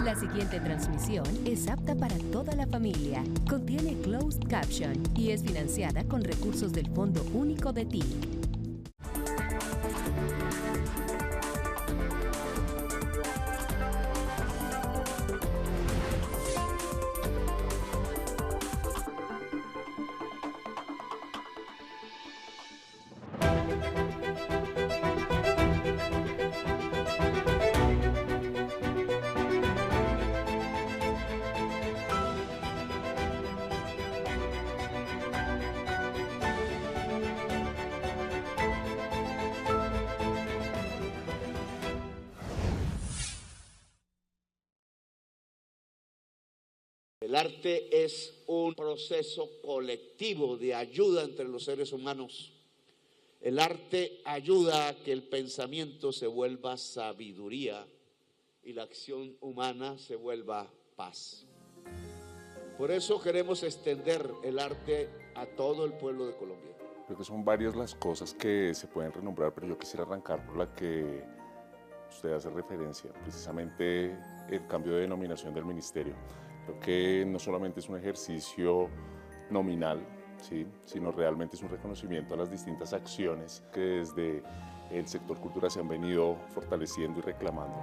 La siguiente transmisión es apta para toda la familia. Contiene closed caption y es financiada con recursos del Fondo Único de TIC. El arte es un proceso colectivo de ayuda entre los seres humanos. El arte ayuda a que el pensamiento se vuelva sabiduría y la acción humana se vuelva paz. Por eso queremos extender el arte a todo el pueblo de Colombia. Creo que son varias las cosas que se pueden renombrar, pero yo quisiera arrancar por la que usted hace referencia, precisamente el cambio de denominación del ministerio. Creo que no solamente es un ejercicio nominal, ¿sí?, sino realmente es un reconocimiento a las distintas acciones que desde el sector cultura se han venido fortaleciendo y reclamando.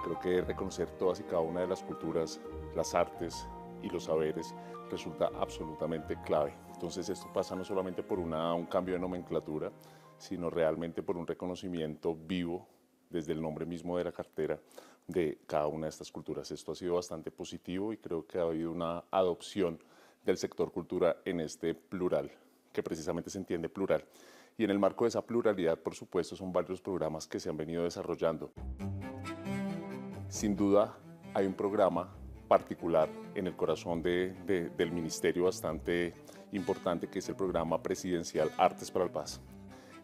Creo que reconocer todas y cada una de las culturas, las artes y los saberes resulta absolutamente clave. Entonces esto pasa no solamente por un cambio de nomenclatura, sino realmente por un reconocimiento vivo desde el nombre mismo de la cartera de cada una de estas culturas. Esto ha sido bastante positivo y creo que ha habido una adopción del sector cultura en este plural, que precisamente se entiende plural. Y en el marco de esa pluralidad, por supuesto, son varios programas que se han venido desarrollando. Sin duda, hay un programa particular en el corazón del ministerio bastante importante, que es el programa presidencial Artes para la Paz.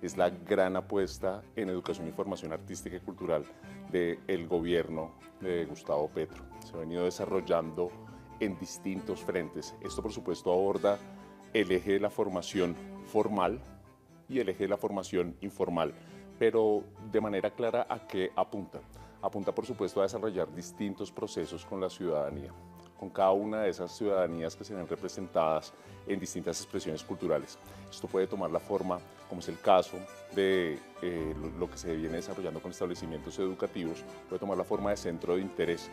Es la gran apuesta en educación y formación artística y cultural del gobierno de Gustavo Petro. Se ha venido desarrollando en distintos frentes. Esto, por supuesto, aborda el eje de la formación formal y el eje de la formación informal, pero de manera clara, ¿a qué apunta? Apunta, por supuesto, a desarrollar distintos procesos con la ciudadanía, con cada una de esas ciudadanías que se ven representadas en distintas expresiones culturales. Esto puede tomar la forma, como es el caso de lo que se viene desarrollando con establecimientos educativos, puede tomar la forma de centro de interés,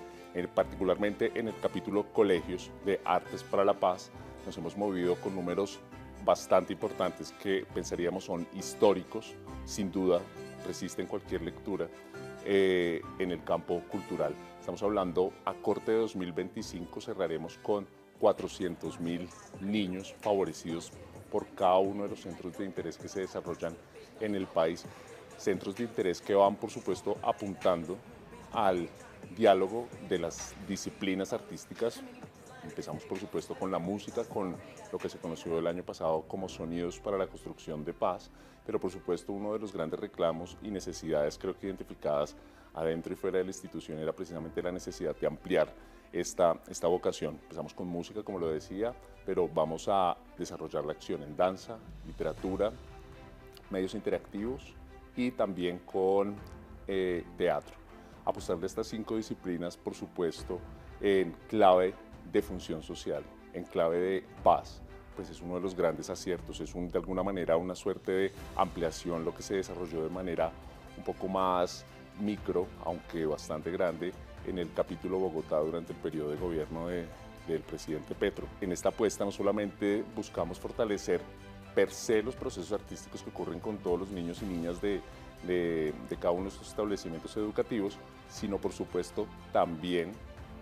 particularmente en el capítulo Colegios de Artes para la Paz. Nos hemos movido con números bastante importantes que pensaríamos son históricos, sin duda, resisten cualquier lectura en el campo cultural. Estamos hablando, a corte de 2025 cerraremos con 400.000 niños favorecidos por cada uno de los centros de interés que se desarrollan en el país. Centros de interés que van, por supuesto, apuntando al diálogo de las disciplinas artísticas. Empezamos, por supuesto, con la música, con lo que se conoció el año pasado como Sonidos para la Construcción de Paz, pero por supuesto uno de los grandes reclamos y necesidades, creo que identificadas adentro y fuera de la institución, era precisamente la necesidad de ampliar esta vocación. Empezamos con música, como lo decía, pero vamos a desarrollar la acción en danza, literatura, medios interactivos y también con teatro. Apostarle a estas 5 disciplinas, por supuesto, en clave de función social, en clave de paz, pues es uno de los grandes aciertos, es de alguna manera una suerte de ampliación, lo que se desarrolló de manera un poco más micro, aunque bastante grande, en el capítulo Bogotá durante el periodo de gobierno del presidente Petro. En esta apuesta no solamente buscamos fortalecer per se los procesos artísticos que ocurren con todos los niños y niñas de cada uno de estos establecimientos educativos, sino por supuesto también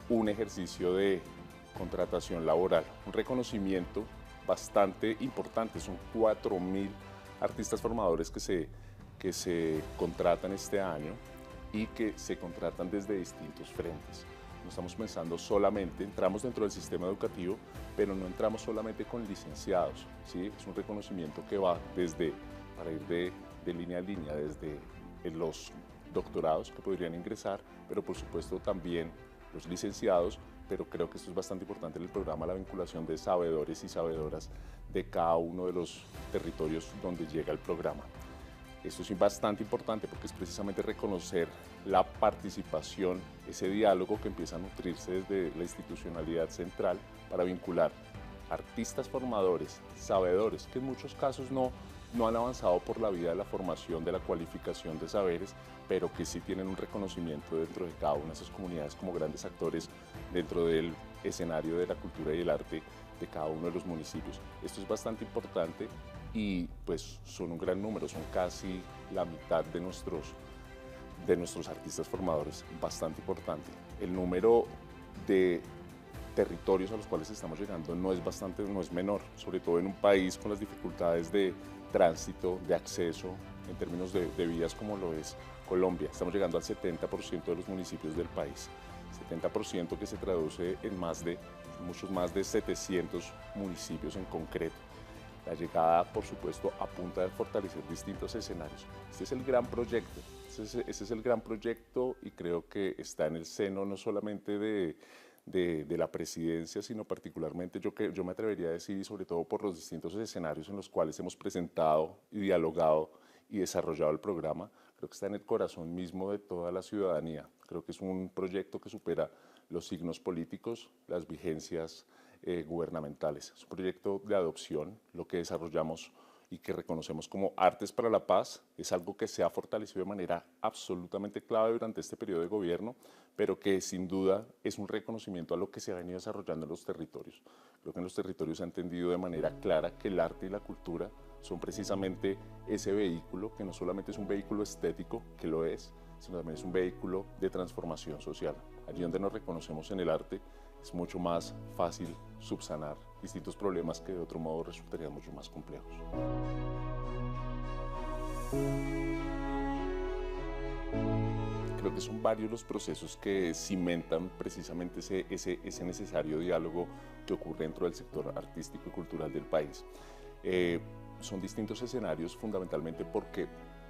un ejercicio de contratación laboral, un reconocimiento bastante importante. Son 4.000 artistas formadores que se contratan este año y que se contratan desde distintos frentes. No estamos pensando solamente, entramos dentro del sistema educativo, pero no entramos solamente con licenciados, ¿sí? Es un reconocimiento que va para ir de línea a línea, desde los doctorados que podrían ingresar, pero por supuesto también los licenciados, pero creo que esto es bastante importante en el programa, la vinculación de sabedores y sabedoras de cada uno de los territorios donde llega el programa. Esto es bastante importante porque es precisamente reconocer la participación, ese diálogo que empieza a nutrirse desde la institucionalidad central para vincular artistas formadores, sabedores, que en muchos casos no han avanzado por la vía de la formación, de la cualificación de saberes, pero que sí tienen un reconocimiento dentro de cada una de esas comunidades como grandes actores dentro del escenario de la cultura y el arte de cada uno de los municipios. Esto es bastante importante y pues son un gran número, son casi la mitad de nuestros artistas formadores, bastante importante. El número de territorios a los cuales estamos llegando no es menor, sobre todo en un país con las dificultades de tránsito, de acceso, en términos de vías como lo es Colombia. Estamos llegando al 70% de los municipios del país, 70% que se traduce en muchos más de 700 municipios en concreto. La llegada, por supuesto, apunta a fortalecer distintos escenarios. Este es el gran proyecto, ese es el gran proyecto y creo que está en el seno no solamente de la presidencia, sino particularmente yo me atrevería a decir, sobre todo por los distintos escenarios en los cuales hemos presentado y dialogado y desarrollado el programa, creo que está en el corazón mismo de toda la ciudadanía. Creo que es un proyecto que supera los signos políticos, las vigencias gubernamentales. Es un proyecto de adopción, lo que desarrollamos y que reconocemos como Artes para la Paz, es algo que se ha fortalecido de manera absolutamente clave durante este periodo de gobierno, pero que sin duda es un reconocimiento a lo que se ha venido desarrollando en los territorios. Creo que en los territorios se ha entendido de manera clara que el arte y la cultura son precisamente ese vehículo, que no solamente es un vehículo estético, que lo es, sino también es un vehículo de transformación social. Allí donde nos reconocemos en el arte, es mucho más fácil subsanar distintos problemas que de otro modo resultarían mucho más complejos. Creo que son varios los procesos que cimentan precisamente ese necesario diálogo que ocurre dentro del sector artístico y cultural del país. Son distintos escenarios fundamentalmente porque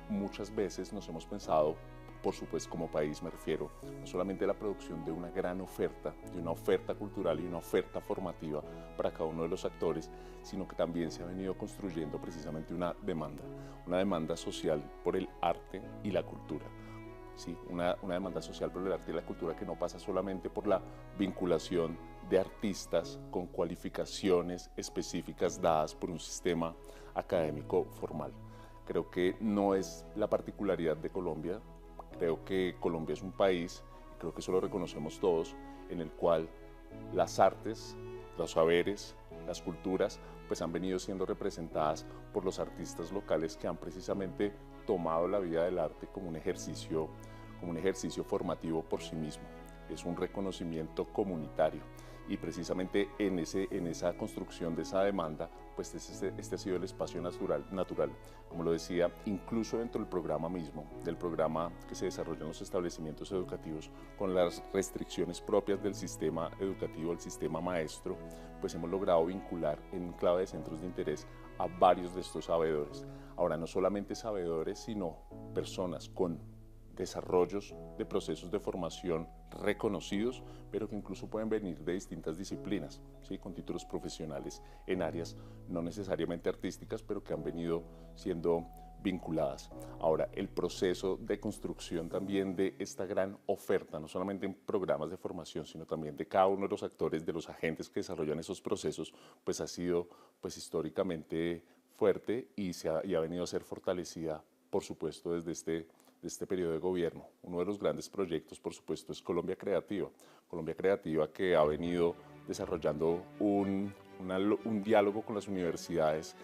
muchas veces nos hemos pensado, por supuesto como país me refiero, no solamente la producción de una gran oferta, de una oferta cultural y una oferta formativa para cada uno de los actores, sino que también se ha venido construyendo precisamente una demanda social por el arte y la cultura. Sí, una demanda social por el arte y la cultura que no pasa solamente por la vinculación de artistas con cualificaciones específicas dadas por un sistema académico formal. Creo que no es la particularidad de Colombia. Creo que Colombia es un país, y creo que eso lo reconocemos todos, en el cual las artes, los saberes, las culturas, pues han venido siendo representadas por los artistas locales que han precisamente tomado la vida del arte como un ejercicio formativo por sí mismo. Es un reconocimiento comunitario y precisamente en esa construcción de esa demanda, pues este ha sido el espacio natural. Como lo decía, incluso dentro del programa mismo, del programa que se desarrolla en los establecimientos educativos, con las restricciones propias del sistema educativo, el sistema maestro, pues hemos logrado vincular en clave de centros de interés a varios de estos sabedores. Ahora, no solamente sabedores, sino personas con desarrollos de procesos de formación reconocidos, pero que incluso pueden venir de distintas disciplinas, ¿sí? Con títulos profesionales en áreas no necesariamente artísticas, pero que han venido siendo vinculadas. Ahora, el proceso de construcción también de esta gran oferta, no solamente en programas de formación, sino también de cada uno de los actores, de los agentes que desarrollan esos procesos, pues ha sido pues históricamente fuerte y ha venido a ser fortalecida, por supuesto, desde este periodo de gobierno. Uno de los grandes proyectos, por supuesto, es Colombia Creativa. Colombia Creativa, que ha venido desarrollando un diálogo con las universidades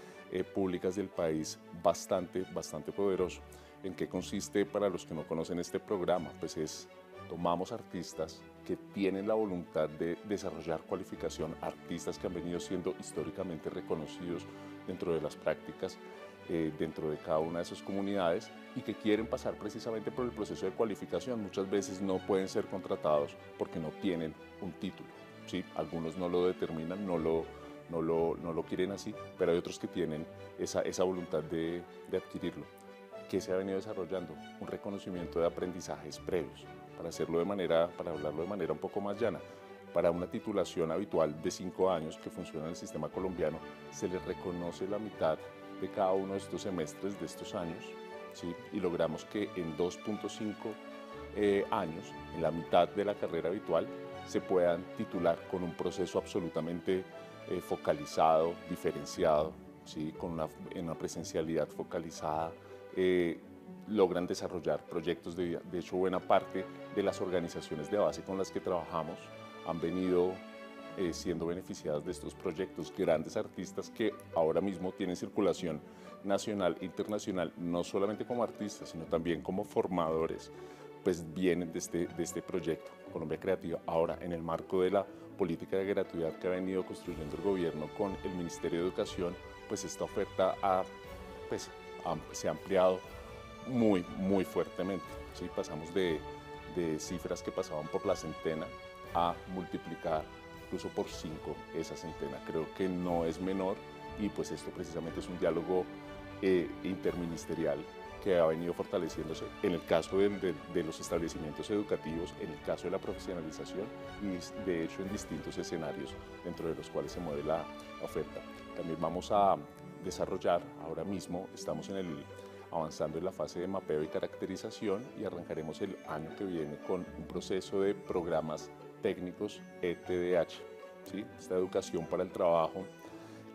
públicas del país bastante poderoso. ¿En qué consiste para los que no conocen este programa? Pues tomamos artistas que tienen la voluntad de desarrollar cualificación, artistas que han venido siendo históricamente reconocidos dentro de las prácticas dentro de cada una de esas comunidades y que quieren pasar precisamente por el proceso de cualificación. Muchas veces no pueden ser contratados porque no tienen un título, ¿sí? Algunos no lo determinan, no lo quieren así, pero hay otros que tienen esa voluntad de adquirirlo. ¿Qué se ha venido desarrollando? Un reconocimiento de aprendizajes previos, para hablarlo de manera un poco más llana. Para una titulación habitual de 5 años que funciona en el sistema colombiano, se les reconoce la mitad de cada uno de estos semestres, de estos años, ¿sí? Y logramos que en 2.5 años, en la mitad de la carrera habitual, se puedan titular con un proceso absolutamente focalizado, diferenciado, ¿sí? Con una presencialidad focalizada, logran desarrollar proyectos. De hecho, buena parte de las organizaciones de base con las que trabajamos han venido siendo beneficiadas de estos proyectos. Grandes artistas que ahora mismo tienen circulación nacional e internacional, no solamente como artistas, sino también como formadores, pues vienen de este proyecto Colombia Creativa. Ahora, en el marco de la política de gratuidad que ha venido construyendo el gobierno con el Ministerio de Educación, pues esta oferta se ha ampliado muy fuertemente, ¿sí? Pasamos de cifras que pasaban por la centena a multiplicar incluso por 5 esa centena. Creo que no es menor, y pues esto precisamente es un diálogo interministerial que ha venido fortaleciéndose en el caso de los establecimientos educativos, en el caso de la profesionalización y de hecho en distintos escenarios dentro de los cuales se mueve la oferta. También vamos a desarrollar, ahora mismo estamos avanzando en la fase de mapeo y caracterización, y arrancaremos el año que viene con un proceso de programas técnicos ETDH, ¿sí? Esta educación para el trabajo,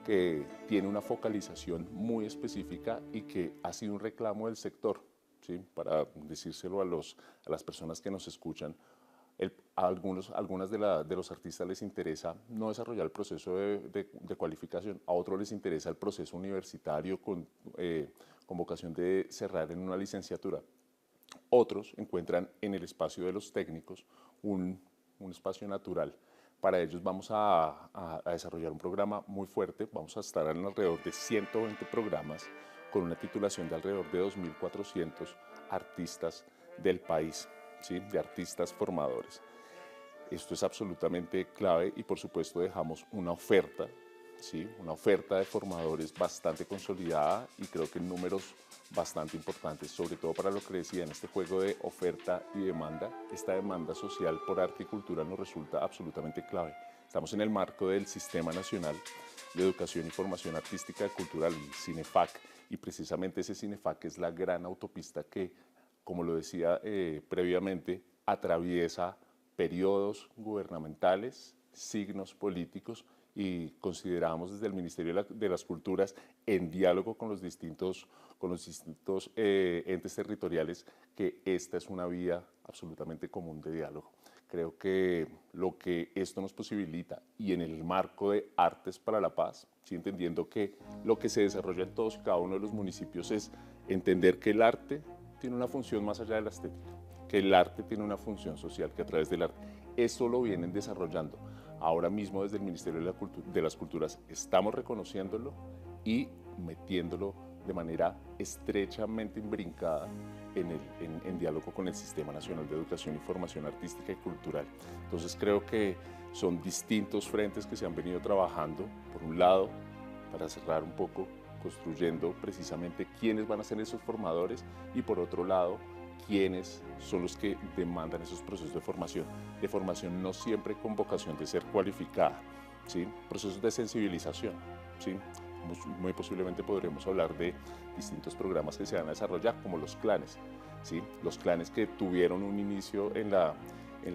que tiene una focalización muy específica y que ha sido un reclamo del sector, ¿sí? Para decírselo a las personas que nos escuchan. A algunas de los artistas les interesa no desarrollar el proceso de cualificación, a otros les interesa el proceso universitario con vocación de cerrar en una licenciatura. Otros encuentran en el espacio de los técnicos un espacio natural. Para ellos vamos a desarrollar un programa muy fuerte. Vamos a estar en alrededor de 120 programas con una titulación de alrededor de 2.400 artistas del país, ¿sí? De artistas formadores. Esto es absolutamente clave, y por supuesto dejamos una oferta, ¿sí? Una oferta de formadores bastante consolidada, y creo que en números bastante importantes, sobre todo para lo que decía en este juego de oferta y demanda. Esta demanda social por arte y cultura nos resulta absolutamente clave. Estamos en el marco del Sistema Nacional de Educación y Formación Artística y Cultural, el CINEFAC, y precisamente ese CINEFAC es la gran autopista que, como lo decía previamente, atraviesa periodos gubernamentales, signos políticos, y consideramos desde el Ministerio de las Culturas, en diálogo con los distintos entes territoriales, que esta es una vía absolutamente común de diálogo. Creo que lo que esto nos posibilita, y en el marco de Artes para la Paz, ¿sí? Entendiendo que lo que se desarrolla en todos y cada uno de los municipios es entender que el arte tiene una función más allá de la estética, que el arte tiene una función social, que a través del arte, esto lo vienen desarrollando. Ahora mismo desde el Ministerio de las Culturas estamos reconociéndolo y metiéndolo de manera estrechamente imbrincada en diálogo con el Sistema Nacional de Educación y Formación Artística y Cultural. Entonces creo que son distintos frentes que se han venido trabajando. Por un lado, para cerrar un poco, construyendo precisamente quiénes van a ser esos formadores, y por otro lado, quiénes son los que demandan esos procesos de formación no siempre con vocación de ser cualificada, ¿sí? Procesos de sensibilización, ¿sí? Muy posiblemente podremos hablar de distintos programas que se van a desarrollar, como los clanes, ¿sí? Los clanes que tuvieron un inicio en la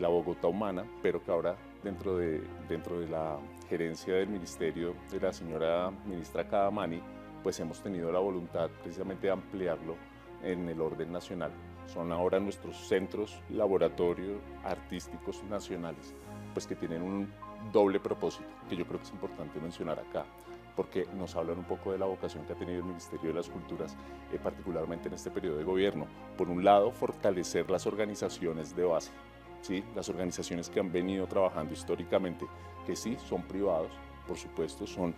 Bogotá humana, pero que ahora dentro de la gerencia del ministerio de la señora ministra Cadamani, pues hemos tenido la voluntad precisamente de ampliarlo en el orden nacional. Son ahora nuestros centros laboratorio artísticos nacionales, pues que tienen un doble propósito, que yo creo que es importante mencionar acá, porque nos hablan un poco de la vocación que ha tenido el Ministerio de las Culturas, particularmente en este periodo de gobierno. Por un lado, fortalecer las organizaciones de base, ¿sí? Las organizaciones que han venido trabajando históricamente, que sí, son privados, por supuesto, son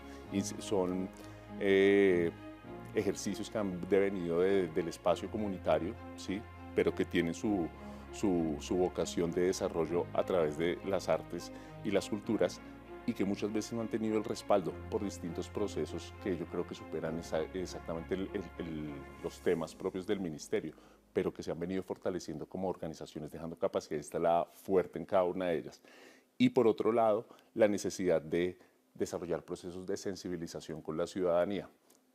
ejercicios que han devenido del espacio comunitario, ¿sí? Pero que tienen su vocación de desarrollo a través de las artes y las culturas, y que muchas veces no han tenido el respaldo por distintos procesos que yo creo que superan exactamente los temas propios del ministerio, pero que se han venido fortaleciendo como organizaciones, dejando capacidad instalada fuerte en cada una de ellas. Y por otro lado, la necesidad de desarrollar procesos de sensibilización con la ciudadanía.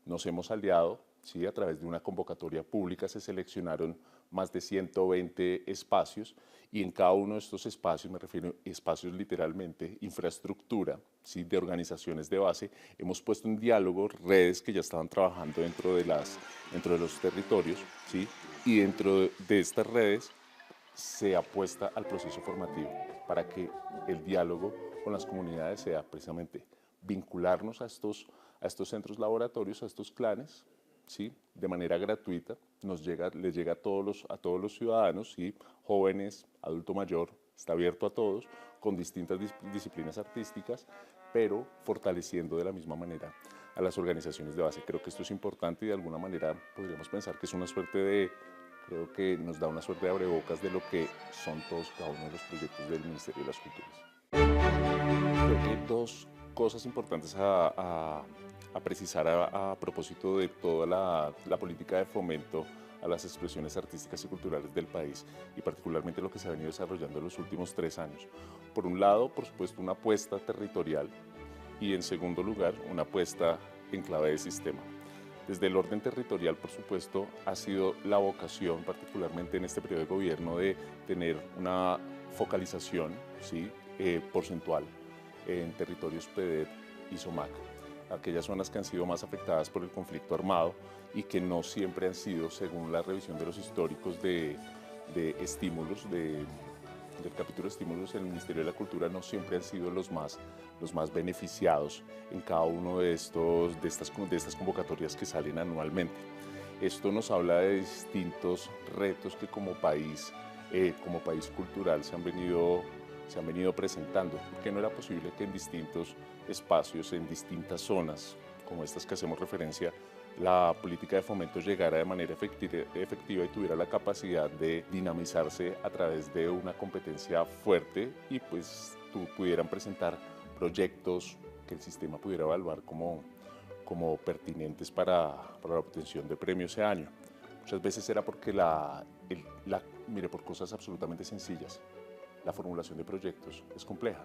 Nos hemos aliado, ¿sí? A través de una convocatoria pública se seleccionaron más de 120 espacios y en cada uno de estos espacios, me refiero a espacios literalmente, infraestructura, ¿sí? De organizaciones de base, hemos puesto en diálogo redes que ya estaban trabajando dentro de los territorios, ¿sí? Y dentro de estas redes se apuesta al proceso formativo para que el diálogo con las comunidades sea precisamente vincularnos a estos centros laboratorios, a estos clanes, ¿sí? De manera gratuita, les llega a todos los ciudadanos, ¿sí? Jóvenes, adulto mayor, está abierto a todos, con distintas disciplinas artísticas, pero fortaleciendo de la misma manera a las organizaciones de base. Creo que esto es importante y de alguna manera podríamos pensar que es una suerte de, creo que nos da una suerte de abrebocas de lo que son todos cada uno de los proyectos del Ministerio de las Culturas. Creo que hay dos cosas importantes a precisar a propósito de toda la política de fomento a las expresiones artísticas y culturales del país y particularmente lo que se ha venido desarrollando en los últimos 3 años. Por un lado, por supuesto, una apuesta territorial y en segundo lugar, una apuesta en clave de sistema. Desde el orden territorial, por supuesto, ha sido la vocación, particularmente en este periodo de gobierno, de tener una focalización, ¿sí? Porcentual en territorios PEDET y SOMAC, aquellas zonas que han sido más afectadas por el conflicto armado y que no siempre han sido, según la revisión de los históricos de estímulos, del capítulo de estímulos en el Ministerio de la Cultura, no siempre han sido los más beneficiados en cada uno de estas convocatorias que salen anualmente. Esto nos habla de distintos retos que como país cultural se han venido presentando, porque no era posible que en distintos espacios, en distintas zonas, como estas que hacemos referencia, la política de fomento llegara de manera efectiva y tuviera la capacidad de dinamizarse a través de una competencia fuerte y pues pudieran presentar proyectos que el sistema pudiera evaluar como pertinentes para la obtención de premios ese año. Muchas veces era porque mire, por cosas absolutamente sencillas. La formulación de proyectos es compleja.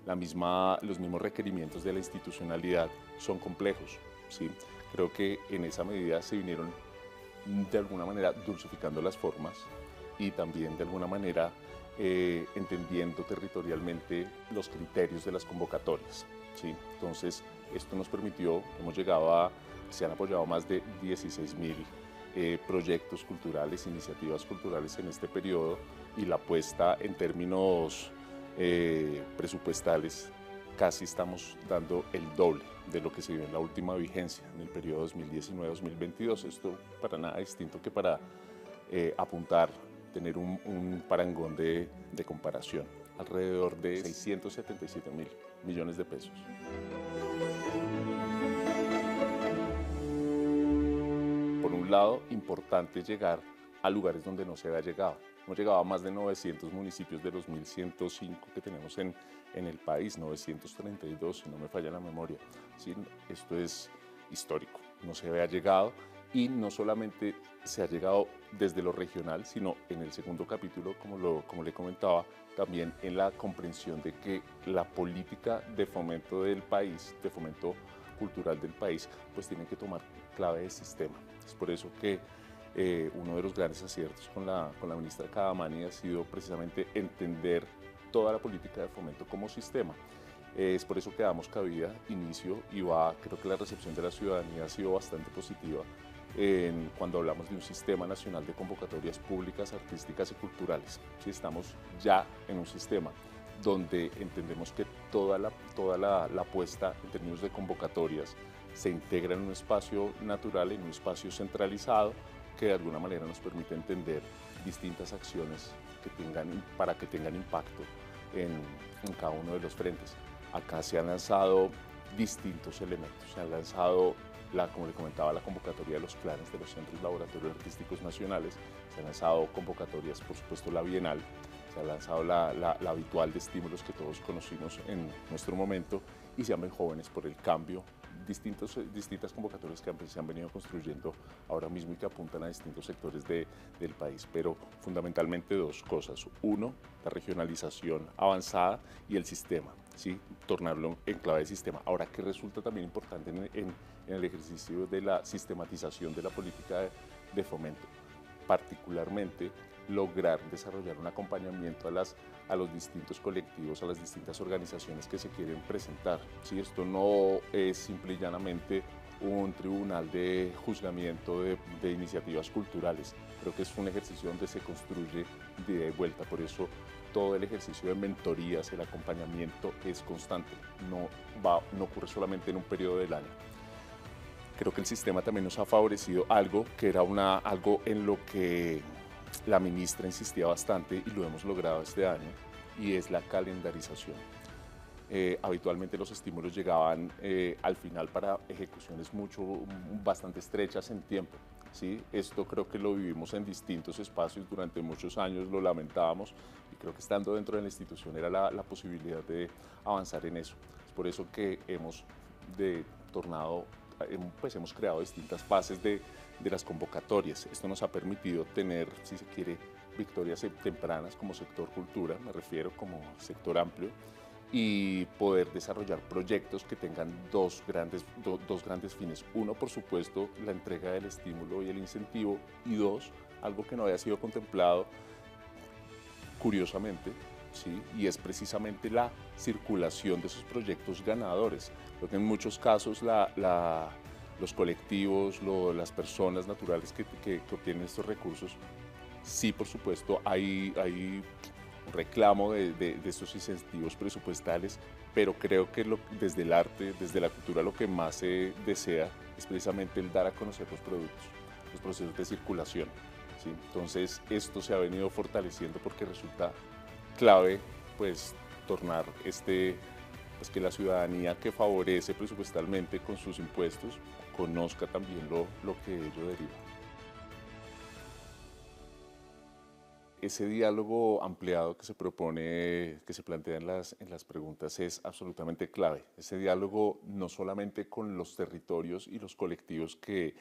Los mismos requerimientos de la institucionalidad son complejos, ¿sí? Creo que en esa medida se vinieron de alguna manera dulcificando las formas y también de alguna manera entendiendo territorialmente los criterios de las convocatorias, ¿sí? Entonces, esto nos permitió, se han apoyado más de 16.000 proyectos culturales, iniciativas culturales en este periodo y la apuesta en términos presupuestales casi estamos dando el doble de lo que se dio en la última vigencia, en el periodo 2019-2022. Esto para nada distinto que para apuntar, tener un parangón de comparación, alrededor de 677.000 millones de pesos. Por un lado, importante llegar a lugares donde no se había llegado. Hemos llegado a más de 900 municipios de los 1.105 que tenemos en el país, 932 si no me falla la memoria. ¿Sí? Esto es histórico, no se había llegado y no solamente se ha llegado desde lo regional, sino en el segundo capítulo, como le comentaba, también en la comprensión de que la política de fomento del país, de fomento cultural del país, pues tiene que tomar clave de sistema. Es por eso que uno de los grandes aciertos con la ministra Cadamani ha sido precisamente entender toda la política de fomento como sistema. Es por eso que damos cabida, inicio y creo que la recepción de la ciudadanía ha sido bastante positiva cuando hablamos de un sistema nacional de convocatorias públicas, artísticas y culturales. Sí, estamos ya en un sistema donde entendemos que toda la apuesta en términos de convocatorias se integra en un espacio natural, en un espacio centralizado, que de alguna manera nos permite entender distintas acciones para que tengan impacto en cada uno de los frentes. Acá se han lanzado distintos elementos, se han lanzado, como le comentaba, la convocatoria de los clanes de los Centros Laboratorios Artísticos Nacionales, se han lanzado convocatorias, por supuesto la Bienal, se ha lanzado la habitual de estímulos que todos conocimos en nuestro momento y se llaman Jóvenes por el Cambio, distintas convocatorias que se han venido construyendo ahora mismo y que apuntan a distintos sectores del país, pero fundamentalmente dos cosas. Uno, la regionalización avanzada y el sistema. ¿sí? Tornarlo en clave de sistema. Ahora, ¿qué resulta también importante en el ejercicio de la sistematización de la política de fomento? Particularmente, lograr desarrollar un acompañamiento a los distintos colectivos, a las distintas organizaciones que se quieren presentar. ¿Sí? Esto no es simple y llanamente un tribunal de juzgamiento de iniciativas culturales. Creo que es un ejercicio donde se construye de ida y vuelta, por eso todo el ejercicio de mentorías, el acompañamiento es constante, no ocurre solamente en un periodo del año. Creo que el sistema también nos ha favorecido algo que era algo en lo que la ministra insistía bastante y lo hemos logrado este año, y es la calendarización. Habitualmente los estímulos llegaban al final para ejecuciones bastante estrechas en tiempo. ¿Sí? Esto creo que lo vivimos en distintos espacios durante muchos años, lo lamentábamos, y creo que estando dentro de la institución era la posibilidad de avanzar en eso. Es por eso que hemos creado distintas fases de las convocatorias. Esto nos ha permitido tener, si se quiere, victorias tempranas como sector cultura, me refiero, como sector amplio, y poder desarrollar proyectos que tengan dos grandes fines. Uno, por supuesto, la entrega del estímulo y el incentivo, y dos, algo que no había sido contemplado, curiosamente, ¿sí? Y es precisamente la circulación de esos proyectos ganadores. Creo que en muchos casos los colectivos, las personas naturales que obtienen estos recursos, sí, por supuesto, hay un reclamo de estos incentivos presupuestales, pero creo que desde el arte, desde la cultura, lo que más se desea es precisamente el dar a conocer los productos, los procesos de circulación. ¿Sí? Entonces, esto se ha venido fortaleciendo porque resulta clave, pues, tornar que la ciudadanía que favorece presupuestalmente con sus impuestos conozca también lo que ello deriva. Ese diálogo ampliado que se propone, que se plantea en las preguntas, es absolutamente clave. Ese diálogo no solamente con los territorios y los colectivos que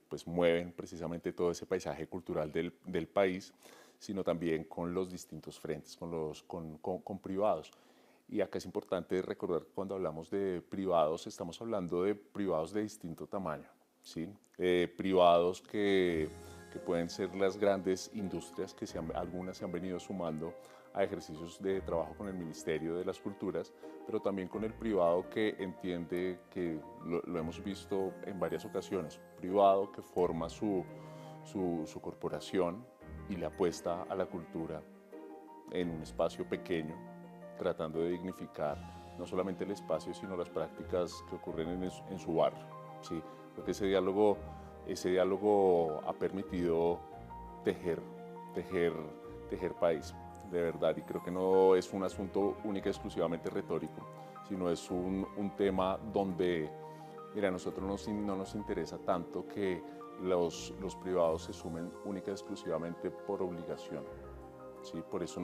pues mueven precisamente todo ese paisaje cultural del país, sino también con los distintos frentes, con privados. Y acá es importante recordar que cuando hablamos de privados, estamos hablando de privados de distinto tamaño, ¿sí? Privados que pueden ser las grandes industrias, que algunas se han venido sumando a ejercicios de trabajo con el Ministerio de las Culturas, pero también con el privado, que entiende, que lo hemos visto en varias ocasiones, privado que forma su corporación y le apuesta a la cultura en un espacio pequeño, tratando de dignificar no solamente el espacio, sino las prácticas que ocurren en su barrio. ¿Sí? Creo que ese diálogo ha permitido tejer país, de verdad, y creo que no es un asunto única y exclusivamente retórico, sino es un tema donde, mira, a nosotros no nos interesa tanto que los privados se sumen única y exclusivamente por obligación. ¿Sí? Por eso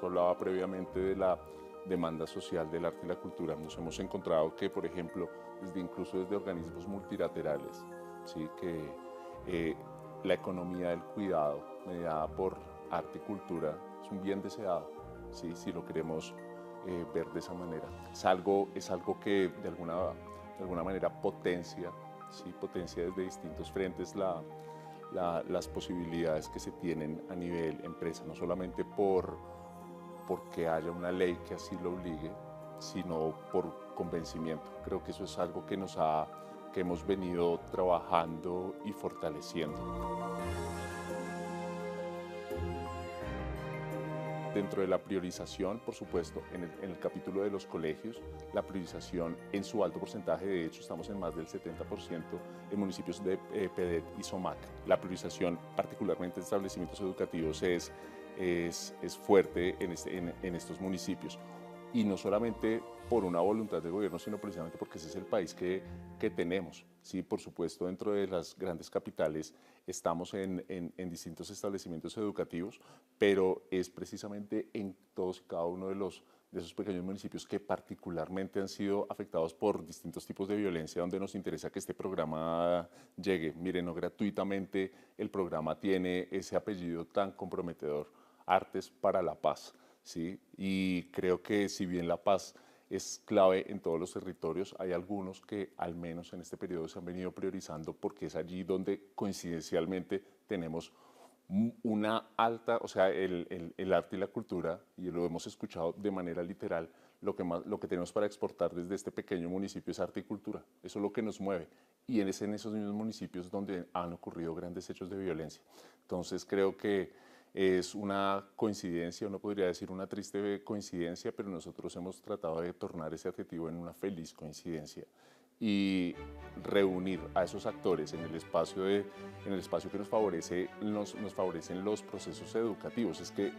hablaba previamente de la demanda social del arte y la cultura. Nos hemos encontrado que, por ejemplo, incluso desde organismos multilaterales, ¿sí? Que la economía del cuidado, mediada por arte y cultura, es un bien deseado, ¿sí? Si lo queremos ver de esa manera. Es algo que de alguna manera potencia, ¿sí? Potencia desde distintos frentes las posibilidades que se tienen a nivel empresa, no solamente porque haya una ley que así lo obligue, sino por convencimiento. Creo que eso es algo que hemos venido trabajando y fortaleciendo. Dentro de la priorización, por supuesto, en el capítulo de los colegios, la priorización en su alto porcentaje, de hecho estamos en más del 70% en municipios de PEDET y SOMAC. La priorización, particularmente en establecimientos educativos, es fuerte en estos municipios. Y no solamente por una voluntad del gobierno, sino precisamente porque ese es el país que tenemos. Sí, por supuesto, dentro de las grandes capitales estamos en distintos establecimientos educativos, pero es precisamente en todos y cada uno de esos pequeños municipios que particularmente han sido afectados por distintos tipos de violencia, donde nos interesa que este programa llegue. Miren, no gratuitamente el programa tiene ese apellido tan comprometedor, Artes para la Paz. ¿sí? Y creo que si bien la paz es clave en todos los territorios, hay algunos que al menos en este periodo se han venido priorizando porque es allí donde coincidencialmente tenemos una alta, o sea, el arte y la cultura, y lo hemos escuchado de manera literal, lo que tenemos para exportar desde este pequeño municipio es arte y cultura. Eso es lo que nos mueve. Y es en esos mismos municipios donde han ocurrido grandes hechos de violencia. Entonces creo que es una coincidencia, uno podría decir una triste coincidencia, pero nosotros hemos tratado de tornar ese adjetivo en una feliz coincidencia y reunir a esos actores en el espacio que nos favorecen los procesos educativos. Es que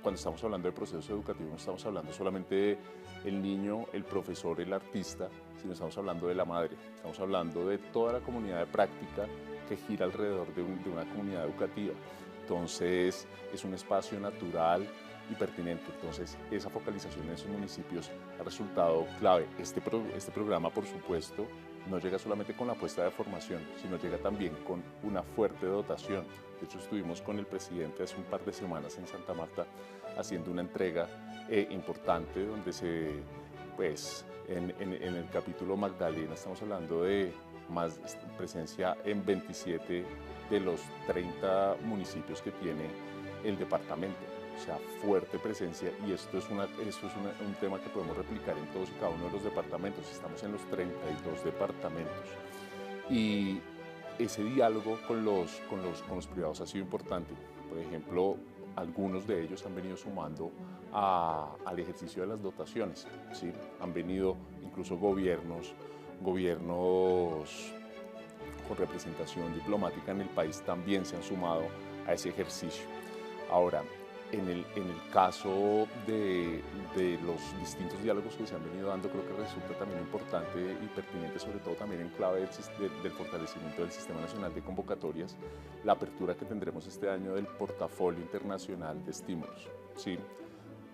cuando estamos hablando de procesos educativos no estamos hablando solamente del niño, el profesor, el artista, sino estamos hablando de la madre, estamos hablando de toda la comunidad de práctica que gira alrededor de una comunidad educativa. Entonces es un espacio natural y pertinente. Entonces esa focalización en esos municipios ha resultado clave. Este programa, por supuesto, no llega solamente con la apuesta de formación, sino llega también con una fuerte dotación. De hecho, estuvimos con el presidente hace un par de semanas en Santa Marta haciendo una entrega importante donde en el capítulo Magdalena estamos hablando de más presencia en 27 de los 30 municipios que tiene el departamento. O sea, fuerte presencia, y esto es un tema que podemos replicar en todos y cada uno de los departamentos. Estamos en los 32 departamentos. Y ese diálogo con los privados ha sido importante. Por ejemplo, algunos de ellos han venido sumando al ejercicio de las dotaciones, ¿sí? Han venido incluso gobiernos con representación diplomática en el país también se han sumado a ese ejercicio. Ahora, en el caso de los distintos diálogos que se han venido dando, creo que resulta también importante y pertinente, sobre todo también en clave del fortalecimiento del Sistema Nacional de Convocatorias, la apertura que tendremos este año del portafolio internacional de estímulos, ¿sí?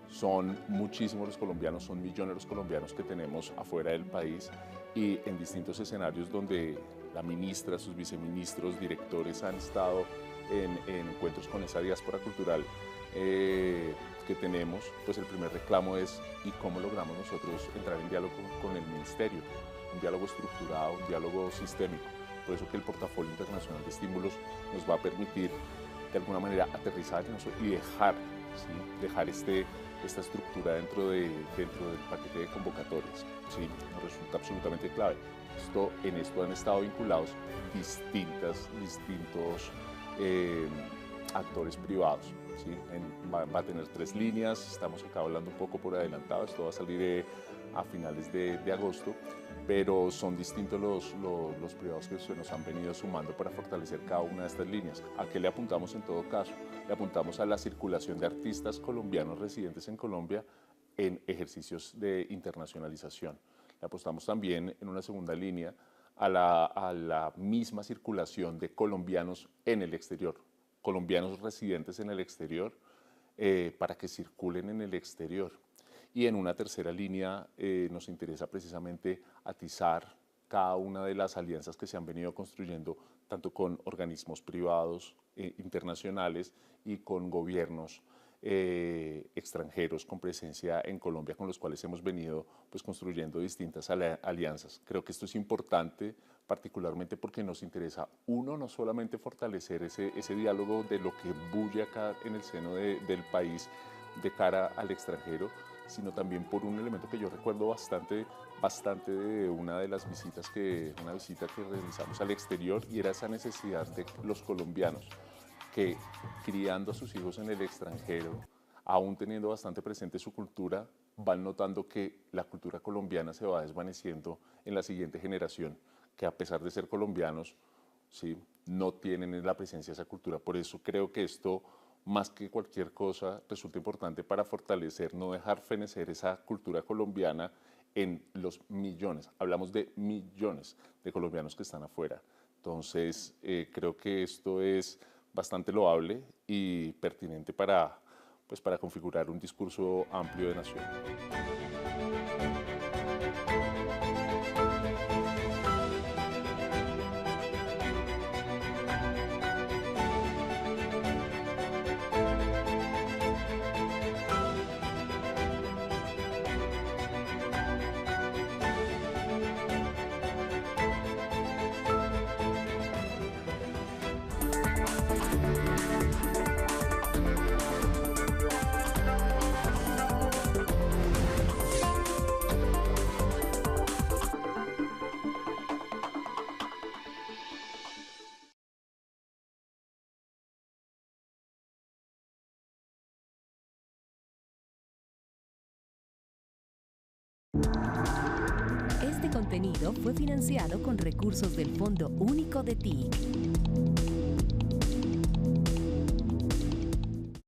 Son muchísimos los colombianos, son millones los colombianos que tenemos afuera del país y en distintos escenarios donde la ministra, sus viceministros, directores han estado en encuentros con esa diáspora cultural que tenemos. Pues el primer reclamo es ¿y cómo logramos nosotros entrar en diálogo con el ministerio? Un diálogo estructurado, un diálogo sistémico. Por eso que el portafolio internacional de estímulos nos va a permitir de alguna manera aterrizar y dejar esta estructura dentro del paquete de convocatorias. ¿Sí? Nos resulta absolutamente clave. En esto han estado vinculados distintos actores privados. ¿Sí? Va a tener 3 líneas, estamos acá hablando un poco por adelantado, esto va a salir a finales de agosto, pero son distintos los privados que se nos han venido sumando para fortalecer cada una de estas líneas. ¿A qué le apuntamos en todo caso? Le apuntamos a la circulación de artistas colombianos residentes en Colombia en ejercicios de internacionalización. Le apostamos también en una segunda línea a la misma circulación de colombianos en el exterior, colombianos residentes en el exterior, para que circulen en el exterior. Y en una tercera línea nos interesa precisamente atizar cada una de las alianzas que se han venido construyendo, tanto con organismos privados internacionales y con gobiernos extranjeros con presencia en Colombia, con los cuales hemos venido pues, construyendo distintas alianzas. Creo que esto es importante, particularmente porque nos interesa, uno, no solamente fortalecer ese diálogo de lo que bulle acá en el seno del país de cara al extranjero, sino también por un elemento que yo recuerdo bastante de una visita que realizamos al exterior, y era esa necesidad de los colombianos que, criando a sus hijos en el extranjero, aún teniendo bastante presente su cultura, van notando que la cultura colombiana se va desvaneciendo en la siguiente generación, que a pesar de ser colombianos, ¿sí?, no tienen la presencia de esa cultura. Por eso creo que esto, más que cualquier cosa, resulta importante para fortalecer, no dejar fenecer esa cultura colombiana en los millones, hablamos de millones de colombianos que están afuera. Entonces, creo que esto es bastante loable y pertinente para configurar un discurso amplio de nación. Este contenido fue financiado con recursos del Fondo Único de TIC.